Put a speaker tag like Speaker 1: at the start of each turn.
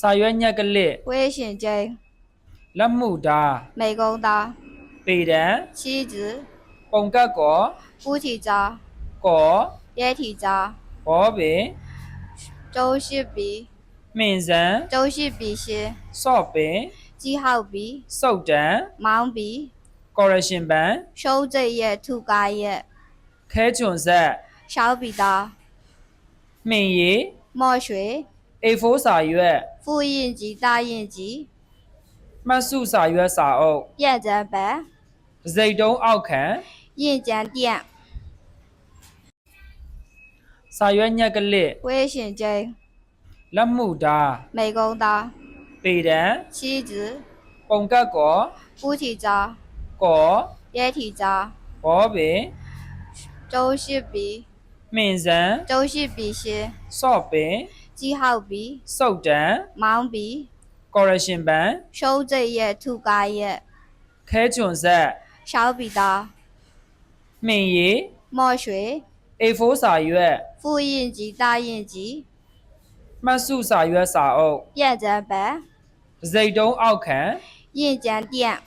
Speaker 1: စာရွက်ညက်ကလစ်
Speaker 2: 微信经
Speaker 1: လက်မှုသား
Speaker 2: 美工刀
Speaker 1: ပေတံ
Speaker 2: 妻子
Speaker 1: ပုံကတ်ကော
Speaker 2: 夫妻渣
Speaker 1: ကော
Speaker 2: 液体渣
Speaker 1: ဘောပင်
Speaker 2: 周氏笔
Speaker 1: မှင်စံ
Speaker 2: 周氏笔芯
Speaker 1: ဆော့ပင်
Speaker 2: 记号笔
Speaker 1: စုတ်တံ
Speaker 2: 毛笔
Speaker 1: correction ပန်
Speaker 2: 收这页涂改页
Speaker 1: ခဲချွန်ဆက်
Speaker 2: 小笔刀
Speaker 1: မှင်ရည်
Speaker 2: 墨水
Speaker 1: A4 စာရွက်
Speaker 2: 复印机打印机
Speaker 1: မှတ်စုစာရွက်စာအုပ်
Speaker 2: 验证本
Speaker 1: တစ်စိတ်တုံးအောက်ခံ
Speaker 2: 印鉴店
Speaker 1: စာရွက်ညက်ကလစ်
Speaker 2: 微信经
Speaker 1: လက်မှုသား
Speaker 2: 美工刀
Speaker 1: ပေတံ
Speaker 2: 妻子
Speaker 1: ပုံကတ်ကော
Speaker 2: 夫妻渣
Speaker 1: ကော
Speaker 2: 液体渣
Speaker 1: ဘောပင်
Speaker 2: 周氏笔
Speaker 1: မှင်စံ
Speaker 2: 周氏笔芯
Speaker 1: ဆော့ပင်
Speaker 2: 记号笔
Speaker 1: စုတ်တံ
Speaker 2: 毛笔
Speaker 1: correction ပန်
Speaker 2: 收这页涂改页
Speaker 1: ခဲချွန်ဆက်
Speaker 2: 小笔刀
Speaker 1: မှင်ရည်
Speaker 2: 墨水
Speaker 1: A4 စာရွက်
Speaker 2: 复印机打印机
Speaker 1: မှတ်စုစာရွက်စာအုပ်
Speaker 2: 验证本
Speaker 1: တစ်စိတ်တုံးအောက်ခံ
Speaker 2: 印鉴店